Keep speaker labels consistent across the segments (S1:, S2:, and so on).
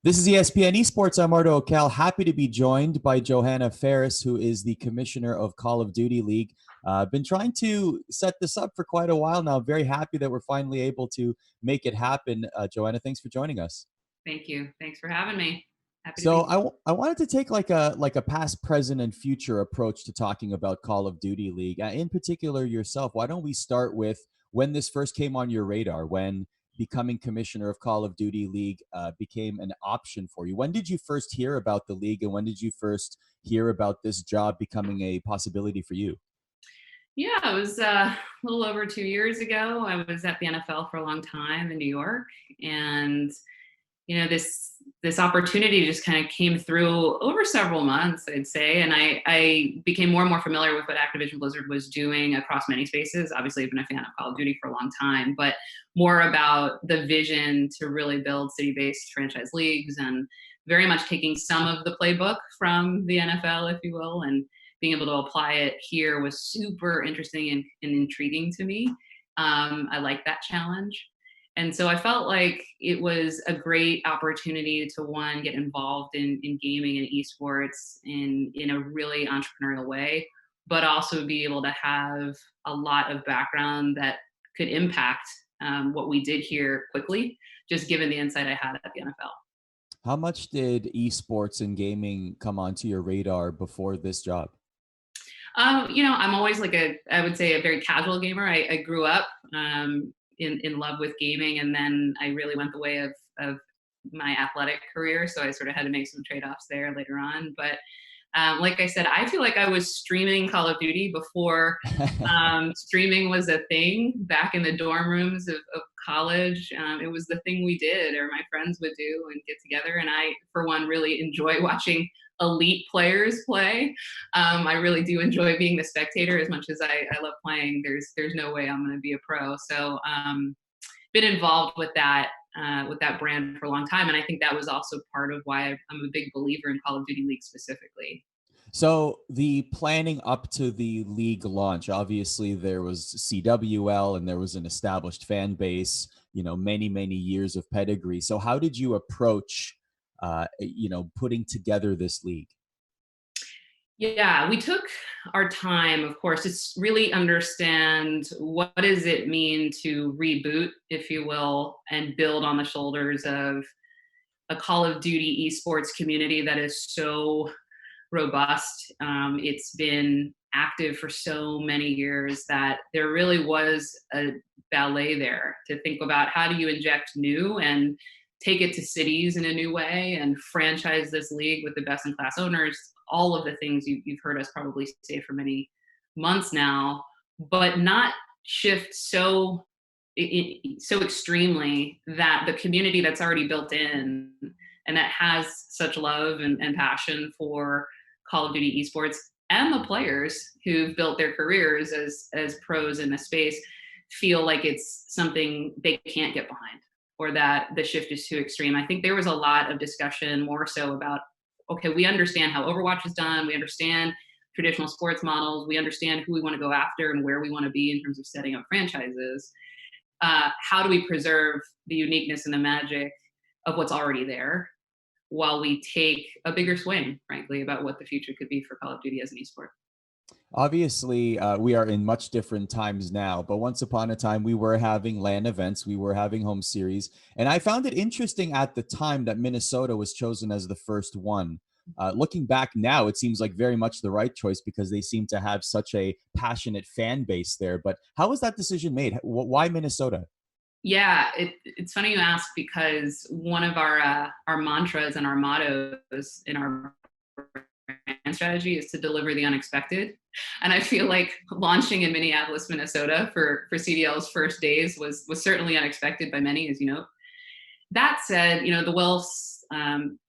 S1: This is ESPN ESPORTS. I'm Arda Ocal. Happy to be joined by Johanna Faries, who is the Commissioner of Call of Duty League. Been trying to set this up for quite a while now. Very happy that we're finally able to make it happen. Johanna, thanks for joining us.
S2: Thank you. Thanks for having me. Happy to
S1: So
S2: be
S1: I,
S2: here.
S1: I wanted to take like a past, present, and future approach to talking about Call of Duty League. In particular, yourself. Why don't we start with when this first came on your radar? When becoming commissioner of Call of Duty League became an option for you? When did you first hear about the league, and when did you first hear about this job becoming a possibility for you?
S2: Yeah, it was a little over 2 years ago. I was at the NFL for a long time in New York, and this opportunity just kind of came through over several months, I'd say, and I became more and more familiar with what Activision Blizzard was doing across many spaces. Obviously, I've been a fan of Call of Duty for a long time, but more about the vision to really build city-based franchise leagues and very much taking some of the playbook from the NFL, if you will, and being able to apply it here was super interesting and intriguing to me. I like that challenge. And so I felt like it was a great opportunity to one, get involved in gaming and esports in a really entrepreneurial way, but also be able to have a lot of background that could impact what we did here quickly, just given the insight I had at the NFL.
S1: How much did esports and gaming come onto your radar before this job?
S2: I'm always I would say a very casual gamer. I grew up in love with gaming, and then I really went the way of my athletic career. So I sort of had to make some trade offs there later on. But like I said, I feel like I was streaming Call of Duty before streaming was a thing back in the dorm rooms of college. It was the thing we did, or my friends would do, and get together. And I, for one, really enjoy watching elite players play. I really do enjoy being the spectator as much as I love playing. There's no way I'm going to be a pro. So been involved with that brand for a long time, and I think that was also part of why I'm a big believer in Call of Duty League specifically.
S1: So the planning up to the league launch, obviously there was CWL and there was an established fan base, many years of pedigree. So how did you approach, putting together this league?
S2: Yeah, we took our time, of course, to really understand what does it mean to reboot, if you will, and build on the shoulders of a Call of Duty esports community that is so robust. It's been active for so many years that there really was a ballet there to think about how do you inject new and take it to cities in a new way and franchise this league with the best in class owners, all of the things you've heard us probably say for many months now, but not shift so extremely that the community that's already built in and that has such love and passion for Call of Duty esports and the players who've built their careers as pros in the space feel like it's something they can't get behind or that the shift is too extreme. I think there was a lot of discussion more so about, okay, we understand how Overwatch is done, we understand traditional sports models, we understand who we want to go after and where we want to be in terms of setting up franchises. How do we preserve the uniqueness and the magic of what's already there while we take a bigger swing, frankly, about what the future could be for Call of Duty as an esport?
S1: Obviously, we are in much different times now, but once upon a time, we were having LAN events, we were having home series. And I found it interesting at the time that Minnesota was chosen as the first one. Looking back now, it seems like very much the right choice because they seem to have such a passionate fan base there. But how was that decision made? Why Minnesota?
S2: Yeah, it's funny you ask because one of our mantras and our mottos in our brand strategy is to deliver the unexpected. And I feel like launching in Minneapolis, Minnesota for CDL's first days was certainly unexpected by many, as you know. That said, the Wilfs,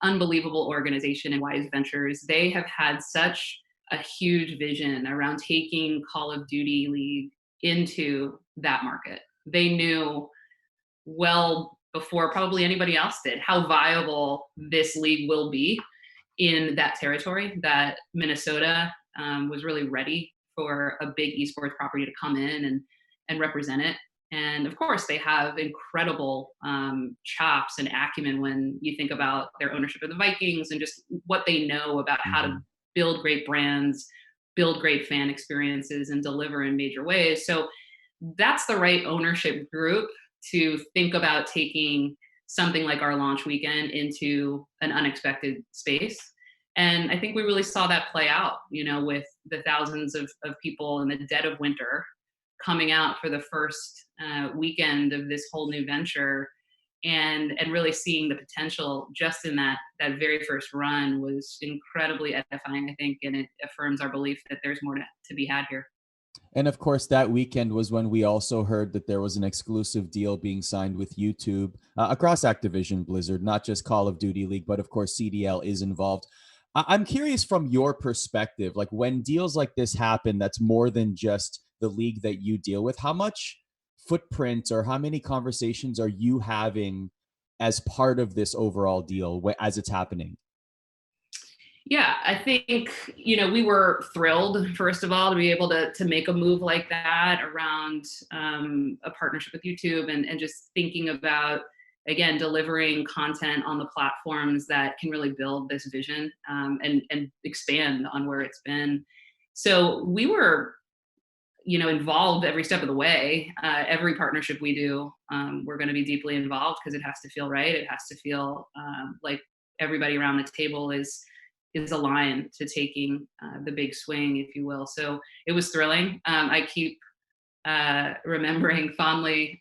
S2: unbelievable organization and Wise Ventures, they have had such a huge vision around taking Call of Duty League into that market. They knew well before probably anybody else did how viable this league will be in that territory, that Minnesota was really ready for a big esports property to come in and represent it. And of course, they have incredible chops and acumen when you think about their ownership of the Vikings and just what they know about how to
S1: Mhm.
S2: build great brands, build great fan experiences, and deliver in major ways. So that's the right ownership group to think about taking something like our launch weekend into an unexpected space. And I think we really saw that play out, with the thousands of people in the dead of winter coming out for the first weekend of this whole new venture, and really seeing the potential just in that very first run was incredibly edifying, I think, and it affirms our belief that there's more to be had here.
S1: And of course, that weekend was when we also heard that there was an exclusive deal being signed with YouTube across Activision Blizzard, not just Call of Duty League, but of course, CDL is involved. I'm curious from your perspective, like when deals like this happen, that's more than just the league that you deal with. How much footprint or how many conversations are you having as part of this overall deal as it's happening?
S2: Yeah, I think, we were thrilled, first of all, to be able to make a move like that around a partnership with YouTube, and just thinking about, again, delivering content on the platforms that can really build this vision, and expand on where it's been. So we were, involved every step of the way. Every partnership we do, we're going to be deeply involved because it has to feel right. It has to feel like everybody around the table is aligned to taking the big swing, if you will. So it was thrilling. I keep remembering fondly,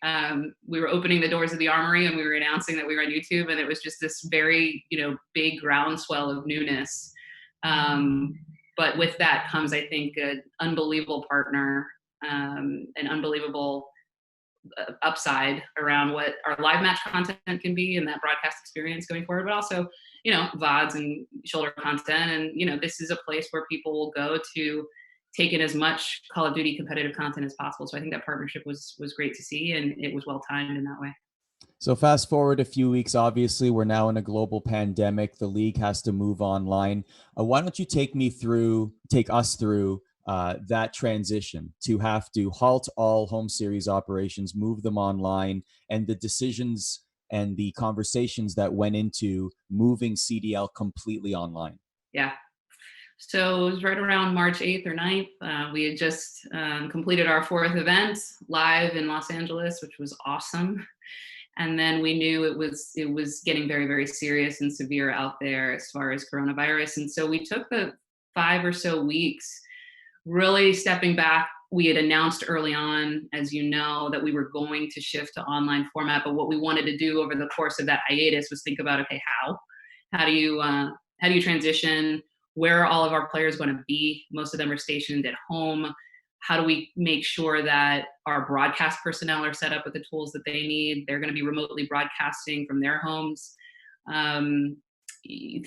S2: we were opening the doors of the Armory and we were announcing that we were on YouTube, and it was just this very, big groundswell of newness. But with that comes, I think, an unbelievable partner, an unbelievable upside around what our live match content can be and that broadcast experience going forward, but also, VODs and shoulder content. And, this is a place where people will go to take in as much Call of Duty competitive content as possible. So I think that partnership was great to see, and it was well timed in that way.
S1: So fast forward a few weeks, obviously, we're now in a global pandemic. The league has to move online. Why don't you take us through that transition to have to halt all home series operations, move them online, and the decisions and the conversations that went into moving CDL completely online?
S2: Yeah. So it was right around March 8th or 9th. We had just completed our fourth event live in Los Angeles, which was awesome. And then we knew it was getting very, very serious and severe out there as far as coronavirus. And so we took the 5 or so weeks really stepping back. We had announced early on, as you know, that we were going to shift to online format. But what we wanted to do over the course of that hiatus was think about, okay, how do you transition? Where are all of our players going to be? Most of them are stationed at home. How do we make sure that our broadcast personnel are set up with the tools that they need? They're going to be remotely broadcasting from their homes. Um,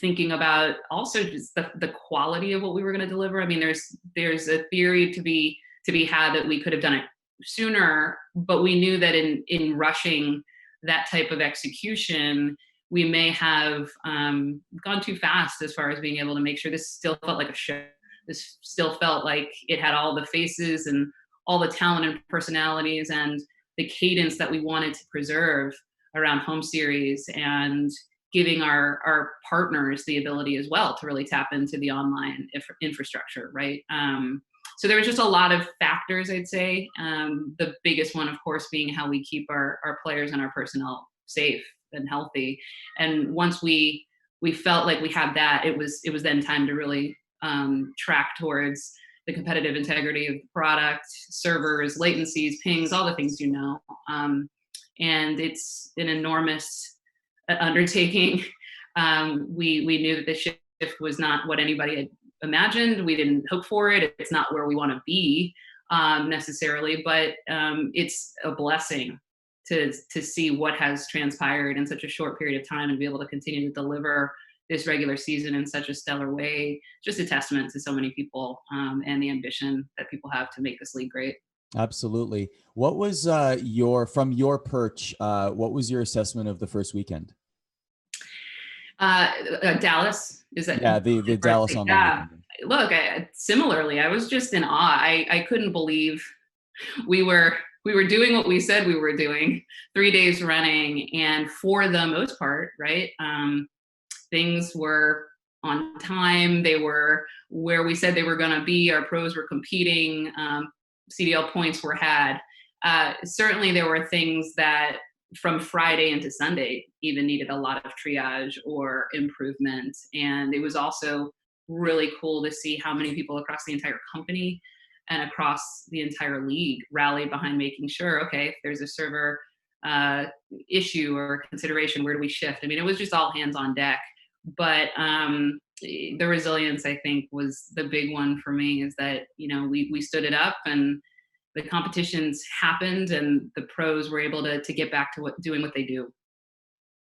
S2: Thinking about also just the quality of what we were going to deliver. I mean, there's a theory to be had that we could have done it sooner, but we knew that in rushing that type of execution, we may have gone too fast as far as being able to make sure this still felt like a show. This still felt like it had all the faces and all the talent and personalities and the cadence that we wanted to preserve around home series, and giving our partners the ability as well to really tap into the online infrastructure, right? So there was just a lot of factors, I'd say. The biggest one, of course, being how we keep our players and our personnel safe and healthy. And once we felt like we had that, it was then time to really track towards the competitive integrity of the product, servers, latencies, pings, all the things and it's an enormous undertaking. We knew that the shift was not what anybody had imagined. We didn't hope for it. It's not where we want to be necessarily, but it's a blessing to see what has transpired in such a short period of time and be able to continue to deliver this regular season in such a stellar way. Just a testament to so many people and the ambition that people have to make this league great.
S1: Absolutely. What was from your perch? What was your assessment of the first weekend?
S2: Dallas, is that
S1: Yeah, the Dallas online
S2: yeah.
S1: weekend.
S2: Look, similarly, I was just in awe. I couldn't believe we were we were doing what we said we were doing 3 days running, and for the most part, right, things were on time. They were where we said they were going to be. Our pros were competing. CDL points were had. Certainly, there were things that from Friday into Sunday even needed a lot of triage or improvement. And it was also really cool to see how many people across the entire company and across the entire league rallied behind making sure, okay, if there's a server issue or consideration, where do we shift? I mean, it was just all hands on deck. But the resilience, I think, was the big one for me, is that, we stood it up, and the competitions happened, and the pros were able to get back to doing what they do.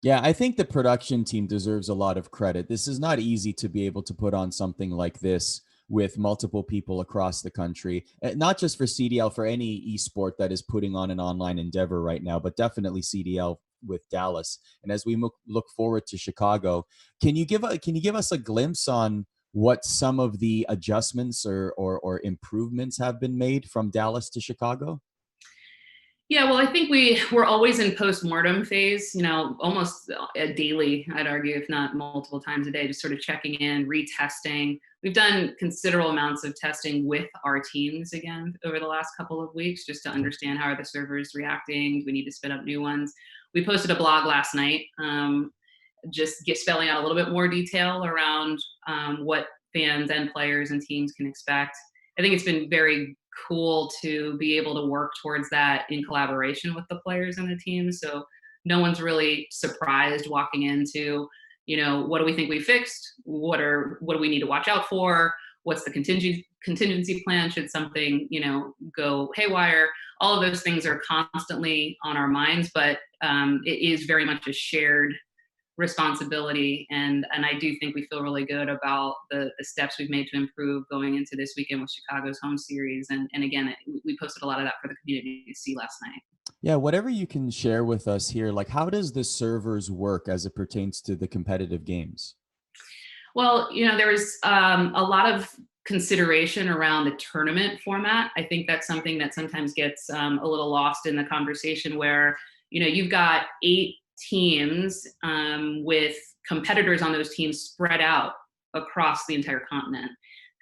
S1: Yeah, I think the production team deserves a lot of credit. This is not easy to be able to put on something like this with multiple people across the country, not just for CDL, for any esport that is putting on an online endeavor right now, but definitely CDL with Dallas. And as we look forward to Chicago, can you give us a glimpse on what some of the adjustments or improvements have been made from Dallas to Chicago?
S2: Yeah, well, I think we're always in post-mortem phase, almost daily, I'd argue, if not multiple times a day, just sort of checking in, retesting. We've done considerable amounts of testing with our teams again over the last couple of weeks, just to understand how are the servers reacting. Do we need to spin up new ones? We posted a blog last night, just spelling out a little bit more detail around what fans and players and teams can expect. I think it's been very cool to be able to work towards that in collaboration with the players and the team. So no one's really surprised walking into, what do we think we fixed? What do we need to watch out for? What's the contingency plan should something, go haywire? All of those things are constantly on our minds, but it is very much a shared responsibility. And I do think we feel really good about the steps we've made to improve going into this weekend with Chicago's home series. And again, we posted a lot of that for the community to see last night.
S1: Yeah, whatever you can share with us here, like how does the servers work as it pertains to the competitive games?
S2: Well, there was a lot of consideration around the tournament format. I think that's something that sometimes gets a little lost in the conversation, where, you've got 8 teams with competitors on those teams spread out across the entire continent,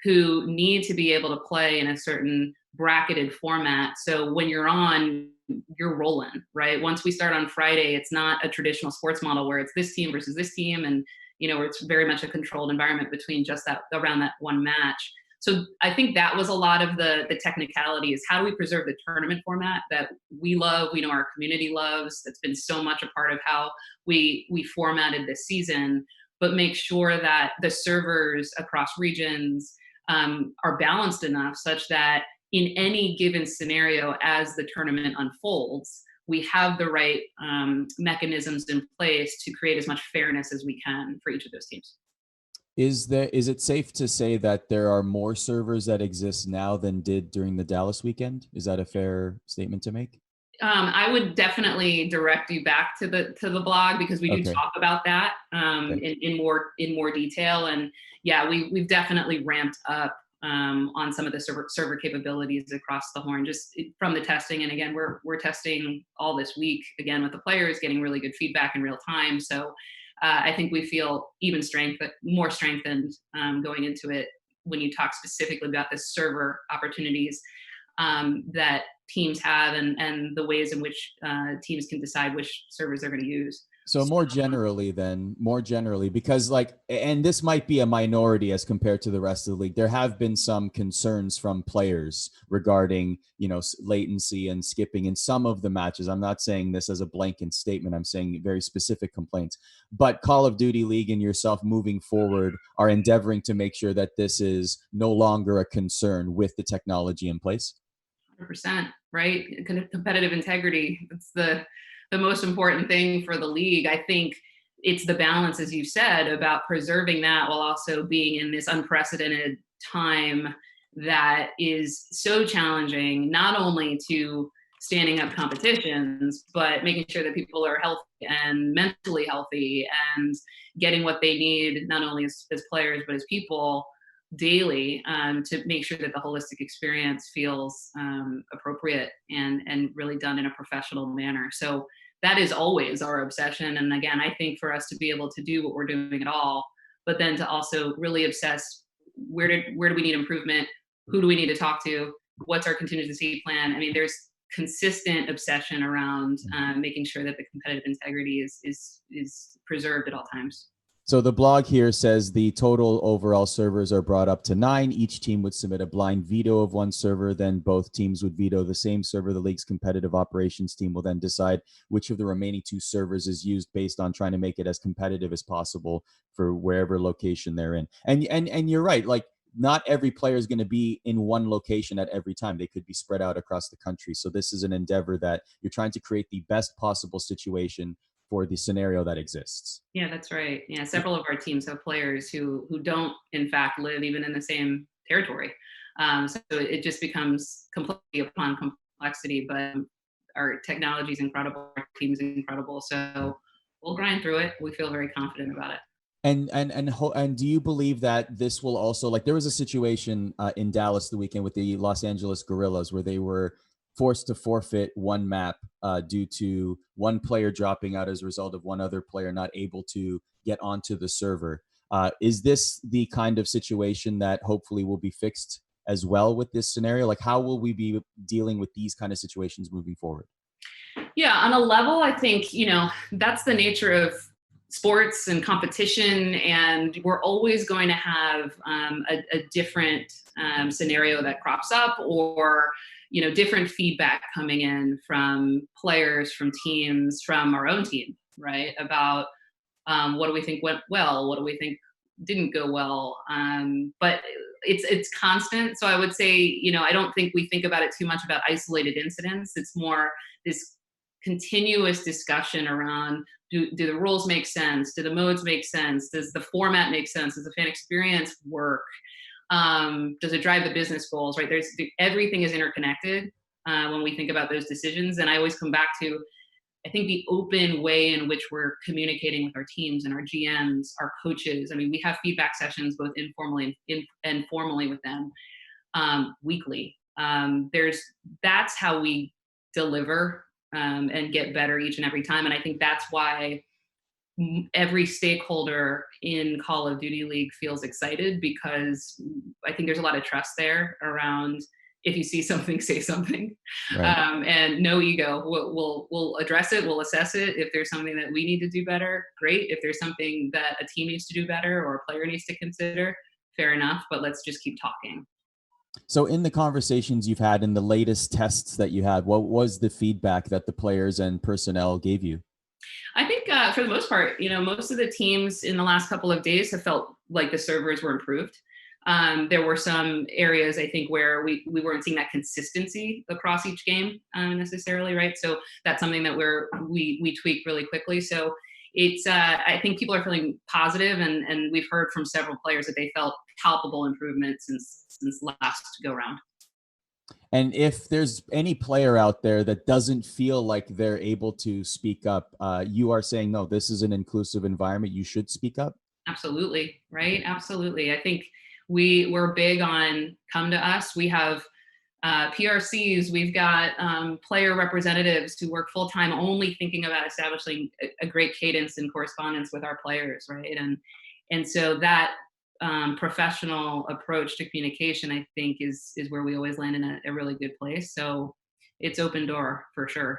S2: who need to be able to play in a certain bracketed format. So when you're on, you're rolling, right? Once we start on Friday, it's not a traditional sports model where it's this team versus this team, and where it's very much a controlled environment between just that, around that one match. So I think that was a lot of the technicality, is how do we preserve the tournament format that we love, we know our community loves, that's been so much a part of how we formatted this season, but make sure that the servers across regions are balanced enough such that in any given scenario, as the tournament unfolds, we have the right mechanisms in place to create as much fairness as we can for each of those teams.
S1: Is it safe to say that there are more servers that exist now than did during the Dallas weekend? Is that a fair statement to make?
S2: I would definitely direct you back to the blog, because we do
S1: Okay.
S2: talk about that
S1: Okay.
S2: in more detail. And yeah, we've definitely ramped up on some of the server capabilities across the horn, just from the testing. And again, we're testing all this week again with the players, getting really good feedback in real time. So I think we feel more strengthened going into it, when you talk specifically about the server opportunities that teams have, and the ways in which teams can decide which servers they're going to use.
S1: So more generally, because like, and this might be a minority as compared to the rest of the league, there have been some concerns from players regarding, latency and skipping in some of the matches. I'm not saying this as a blanket statement. I'm saying very specific complaints. But Call of Duty League and yourself moving forward are endeavoring to make sure that this is no longer a concern with the technology in place.
S2: 100%, right? Competitive integrity. It's the most important thing for the league. I think it's the balance, as you said, about preserving that while also being in this unprecedented time that is so challenging, not only to standing up competitions, but making sure that people are healthy and mentally healthy and getting what they need, not only as players, but as people, daily to make sure that the holistic experience feels appropriate and really done in a professional manner. So that is always our obsession. And again, I think for us to be able to do what we're doing at all, but then to also really obsess where do we need improvement? Who do we need to talk to? What's our contingency plan? I mean, there's consistent obsession around making sure that the competitive integrity is preserved at all times.
S1: So the blog here says the total overall servers are brought up to 9. Each team would submit a blind veto of one server. Then both teams would veto the same server. The league's competitive operations team will then decide which of the remaining 2 servers is used based on trying to make it as competitive as possible for wherever location they're in. And you're right. Like, not every player is going to be in one location at every time. They could be spread out across the country. So this is an endeavor that you're trying to create the best possible situation for the scenario that exists.
S2: Yeah, that's right. Yeah, several of our teams have players who don't, in fact, live even in the same territory. So it just becomes completely upon complexity. But our technology is incredible. Our team's incredible. So we'll grind through it. We feel very confident about it.
S1: And do you believe that this will also, like, there was a situation in Dallas the weekend with the Los Angeles Guerrillas where they were forced to forfeit one map due to one player dropping out as a result of one other player not able to get onto the server. Is this the kind of situation that hopefully will be fixed as well with this scenario? Like, how will we be dealing with these kind of situations moving forward?
S2: Yeah, on a level, I think, that's the nature of sports and competition, and we're always going to have a different scenario that crops up, or different feedback coming in from players, from teams, from our own team, right? About what do we think went well, what do we think didn't go well, but it's constant. So I would say, I don't think we think about it too much about isolated incidents. It's more this continuous discussion around, do the rules make sense? Do the modes make sense? Does the format make sense? Does the fan experience work? Does it drive the business goals, right? Everything is interconnected when we think about those decisions. And I always come back to, I think, the open way in which we're communicating with our teams and our GMs, our coaches. I mean, we have feedback sessions both informally and formally with them weekly. That's how we deliver and get better each and every time. And I think that's why every stakeholder in Call of Duty League feels excited, because I think there's a lot of trust there around, if you see something, say something. Right. And no ego. We'll address it. We'll assess it. If there's something that we need to do better, great. If there's something that a team needs to do better or a player needs to consider, fair enough. But let's just keep talking.
S1: So in the conversations you've had, in the latest tests that you had, what was the feedback that the players and personnel gave you?
S2: I think for the most part, most of the teams in the last couple of days have felt like the servers were improved. There were some areas, I think, where we weren't seeing that consistency across each game necessarily, right? So that's something that we tweaked really quickly. So it's I think people are feeling positive, and we've heard from several players that they felt palpable improvement since last go round.
S1: And if there's any player out there that doesn't feel like they're able to speak up, you are saying, no, this is an inclusive environment. You should speak up.
S2: Absolutely. Right. Absolutely. I think we're big on come to us. We have PRCs. We've got player representatives who work full time only thinking about establishing a great cadence and correspondence with our players. Right. And so that professional approach to communication, I think, is where we always land in a really good place. So it's open door for sure.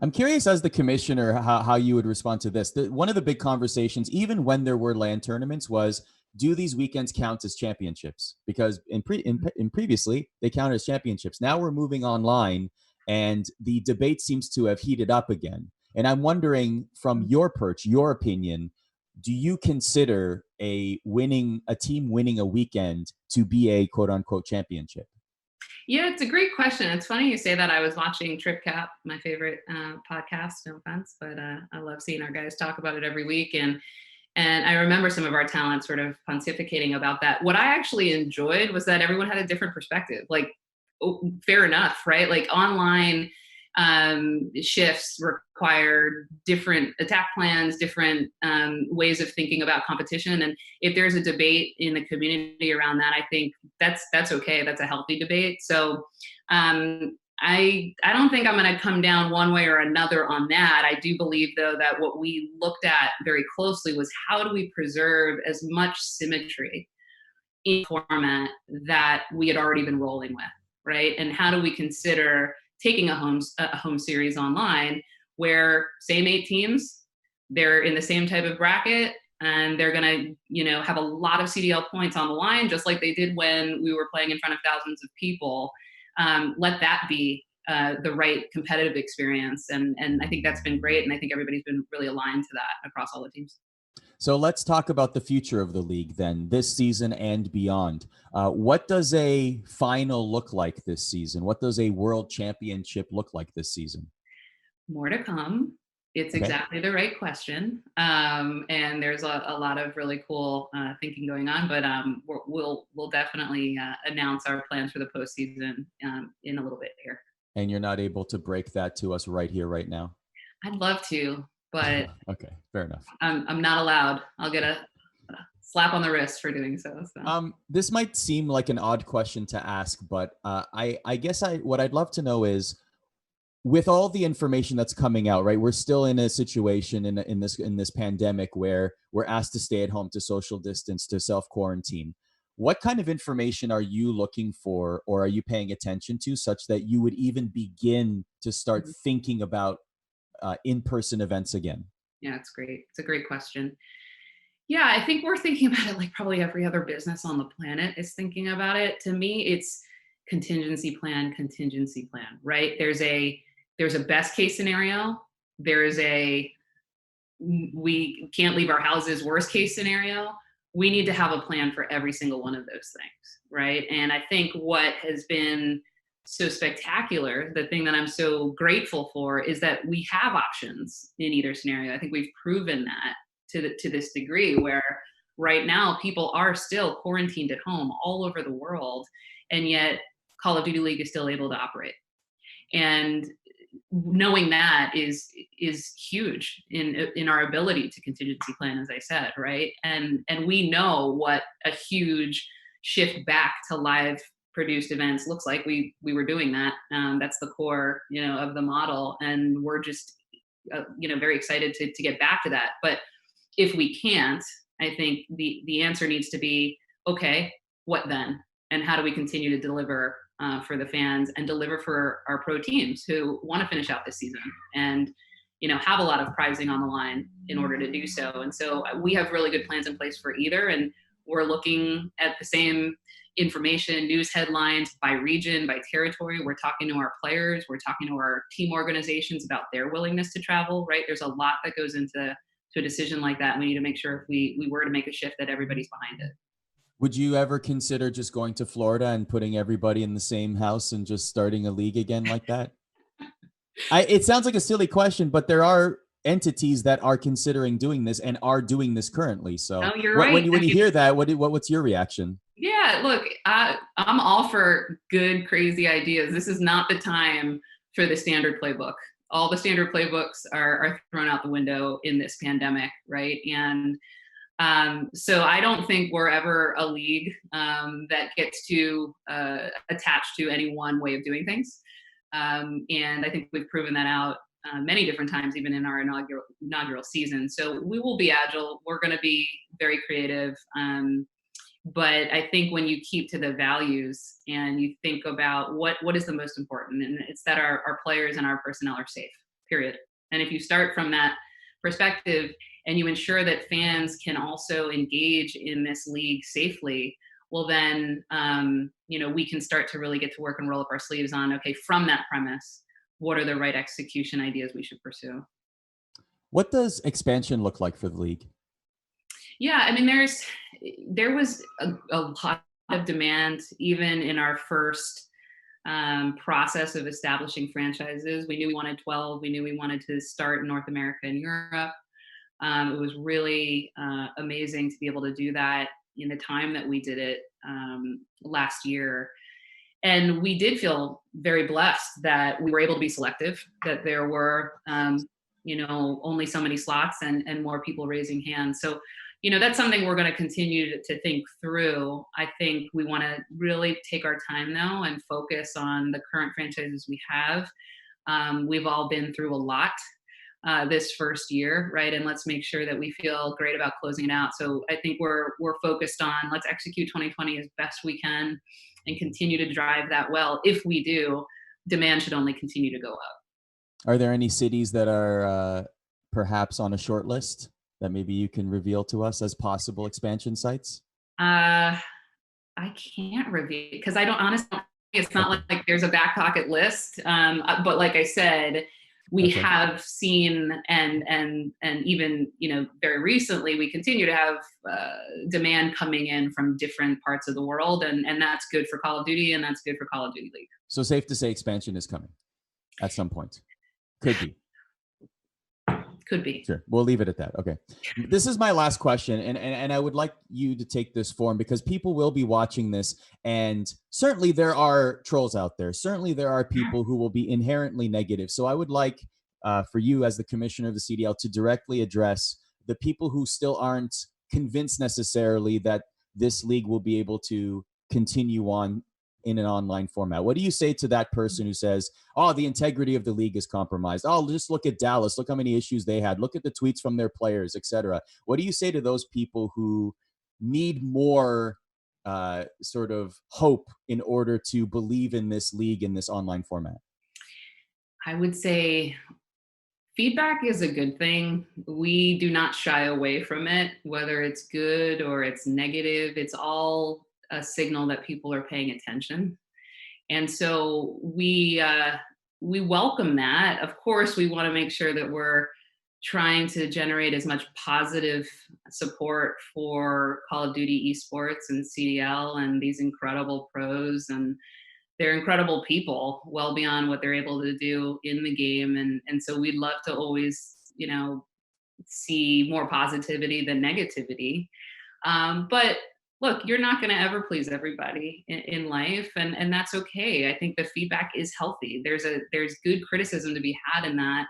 S1: I'm curious, as the commissioner, how you would respond to this. One of the big conversations, even when there were LAN tournaments, was, do these weekends count as championships? Because in previously, they counted as championships. Now we're moving online, and the debate seems to have heated up again. And I'm wondering, from your perch, your opinion, do you consider a team winning a weekend to be a quote unquote championship?
S2: Yeah, it's a great question. It's funny you say that. I was watching Trip Cap, my favorite podcast, no offense, but I love seeing our guys talk about it every week. And I remember some of our talent sort of pontificating about that. What I actually enjoyed was that everyone had a different perspective. Like, fair enough, right? Like online, shifts require different attack plans, different ways of thinking about competition. And if there's a debate in the community around that, I think that's okay. That's a healthy debate. So I don't think I'm going to come down one way or another on that. I do believe, though, that what we looked at very closely was how do we preserve as much symmetry in format that we had already been rolling with, right? And how do we consider taking a home series online where same 8 teams, they're in the same type of bracket, and they're going to, have a lot of CDL points on the line, just like they did when we were playing in front of thousands of people. Let that be the right competitive experience. And I think that's been great. And I think everybody's been really aligned to that across all the teams.
S1: So let's talk about the future of the league then, this season and beyond. What does a final look like this season? What does a world championship look like this season?
S2: More to come. It's
S1: Okay.
S2: exactly the right question. And there's a lot of really cool thinking going on, but we'll definitely announce our plans for the postseason in a little bit here.
S1: And you're not able to break that to us right here, right now?
S2: I'd love to, but
S1: okay, fair enough.
S2: I'm not allowed. I'll get a slap on the wrist for doing so.
S1: This might seem like an odd question to ask, but I guess what I'd love to know is, with all the information that's coming out, right? We're still in a situation in this pandemic where we're asked to stay at home, to social distance, to self-quarantine. What kind of information are you looking for, or are you paying attention to, such that you would even begin to start thinking about in-person events again?
S2: Yeah, it's great. It's a great question. Yeah, I think we're thinking about it like probably every other business on the planet is thinking about it. To me, it's contingency plan, right? There's a best case scenario. There is a we can't leave our houses worst case scenario. We need to have a plan for every single one of those things, right? And I think what has been so spectacular, the thing that I'm so grateful for, is that we have options in either scenario. I think we've proven that to this degree, where right now people are still quarantined at home all over the world, and yet Call of Duty League is still able to operate. And knowing that is huge in our ability to contingency plan, as I said, right? And we know what a huge shift back to live produced events looks like. We were doing that. That's the core, of the model, and we're just, very excited to get back to that. But if we can't, I think the answer needs to be, okay, what then? And how do we continue to deliver for the fans and deliver for our pro teams who want to finish out this season and, have a lot of prizing on the line in order to do so. And so we have really good plans in place for either. And we're looking at the same information, news headlines by region, by territory. We're talking to our players. We're talking to our team organizations about their willingness to travel, right? There's a lot that goes into a decision like that. We need to make sure if we were to make a shift that everybody's behind it.
S1: Would you ever consider just going to Florida and putting everybody in the same house and just starting a league again like that? It sounds like a silly question, but there are entities that are considering doing this and are doing this currently. So
S2: you're right.
S1: When you hear that, what's your reaction?
S2: Yeah, look, I'm all for good, crazy ideas. This is not the time for the standard playbook. All the standard playbooks are thrown out the window in this pandemic, right? And so I don't think we're ever a league that gets too attached to any one way of doing things. And I think we've proven that out many different times, even in our inaugural season. So we will be agile. We're going to be very creative. But I think when you keep to the values and you think about what is the most important, and it's that our players and our personnel are safe, period. And if you start from that perspective and you ensure that fans can also engage in this league safely, well then, we can start to really get to work and roll up our sleeves on, okay, from that premise, what are the right execution ideas we should pursue?
S1: What does expansion look like for the league?
S2: Yeah, I mean, there was a lot of demand even in our first process of establishing franchises. We knew we wanted 12. We knew we wanted to start in North America and Europe. It was really amazing to be able to do that in the time that we did it last year. And we did feel very blessed that we were able to be selective, that there were, only so many slots and more people raising hands. So, that's something we're going to continue to think through. I think we want to really take our time now and focus on the current franchises we have. We've all been through a lot this first year, right? And let's make sure that we feel great about closing it out. So I think we're focused on, let's execute 2020 as best we can and continue to drive that well. If we do, demand should only continue to go up.
S1: Are there any cities that are perhaps on a short list that maybe you can reveal to us as possible expansion sites?
S2: I can't reveal because I don't honestly. It's not like there's a back pocket list, but like I said, we have seen and even very recently we continue to have demand coming in from different parts of the world, and that's good for Call of Duty and that's good for Call of Duty League.
S1: So safe to say expansion is coming at some point. Could be.
S2: Could be.
S1: Sure. We'll leave it at that. Okay. This is my last question. And I would like you to take this form because people will be watching this. And certainly there are trolls out there. Certainly there are people who will be inherently negative. So I would like for you as the commissioner of the CDL to directly address the people who still aren't convinced necessarily that this league will be able to continue on in an online format. What do you say to that person who says, oh, the integrity of the league is compromised? Oh, just look at Dallas. Look how many issues they had. Look at the tweets from their players, etc. What do you say to those people who need more sort of hope in order to believe in this league in this online format?
S2: I would say feedback is a good thing. We do not shy away from it, whether it's good or it's negative. It's all a signal that people are paying attention. And so we welcome that. Of course, we want to make sure that we're trying to generate as much positive support for Call of Duty esports and CDL and these incredible pros, and they're incredible people well beyond what they're able to do in the game. And so we'd love to always, see more positivity than negativity. But look, you're not going to ever please everybody in life, and that's okay. I think the feedback is healthy. There's good criticism to be had in that,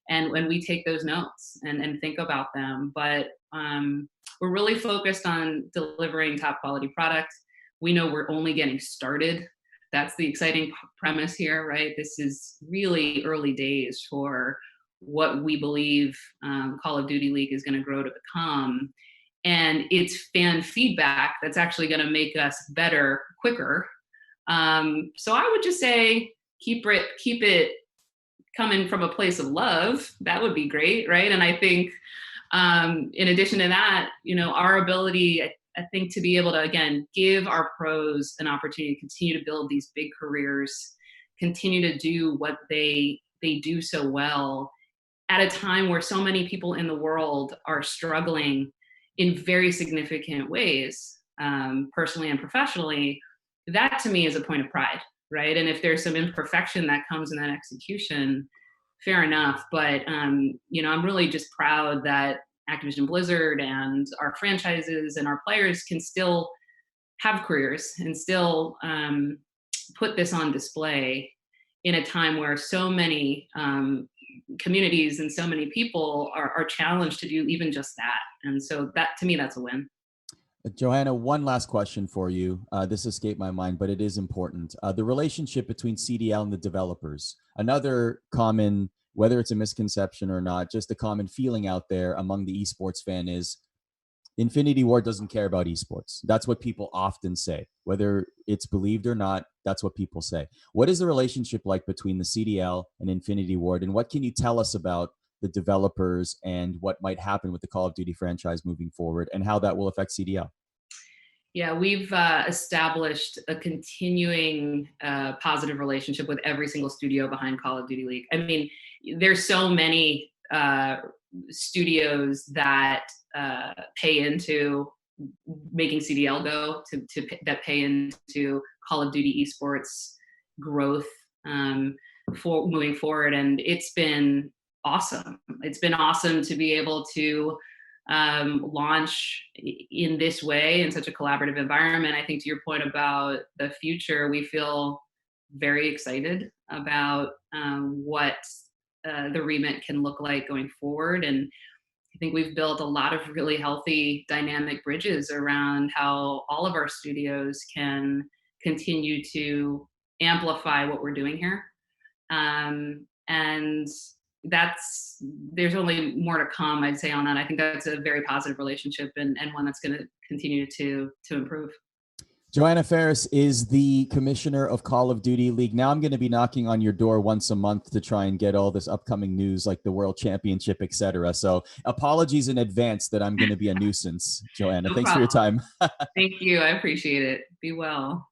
S2: and when we take those notes and think about them. But we're really focused on delivering top quality product. We know we're only getting started. That's the exciting premise here, right? This is really early days for what we believe Call of Duty League is going to grow to become. And it's fan feedback that's actually going to make us better quicker. So I would just say keep it coming from a place of love. That would be great, right? And I think in addition to that, our ability, I think, to be able to, again, give our pros an opportunity to continue to build these big careers, continue to do what they do so well at a time where so many people in the world are struggling in very significant ways, personally and professionally. That to me is a point of pride, right? And if there's some imperfection that comes in that execution, fair enough. But I'm really just proud that Activision Blizzard and our franchises and our players can still have careers and still put this on display in a time where so many communities and so many people are challenged to do even just that. And so that, to me, that's a win.
S1: Johanna, one last question for you. This escaped my mind, but it is important. The relationship between CDL and the developers. Another common, whether it's a misconception or not, just a common feeling out there among the esports fan is Infinity Ward doesn't care about esports. That's what people often say. Whether it's believed or not, that's what people say. What is the relationship like between the CDL and Infinity Ward? And what can you tell us about the developers and what might happen with the Call of Duty franchise moving forward and how that will affect CDL?
S2: Yeah, we've established a continuing positive relationship with every single studio behind Call of Duty League. I mean, there's so many studios that pay into making CDL go that pay into Call of Duty esports growth for moving forward, and it's been awesome. It's been awesome to be able to launch in this way, in such a collaborative environment. I think to your point about the future, we feel very excited about what the remit can look like going forward. And I think we've built a lot of really healthy dynamic bridges around how all of our studios can continue to amplify what we're doing here. And there's only more to come, I'd say, on that. I think that's a very positive relationship, and one that's going to continue to improve.
S1: Johanna Faries is the commissioner of Call of Duty League. Now I'm going to be knocking on your door once a month to try and get all this upcoming news, like the World Championship, etc. So apologies in advance that I'm going to be a nuisance, Johanna.
S2: No
S1: Thanks
S2: problem.
S1: for your time.
S2: Thank you. I appreciate it. Be well.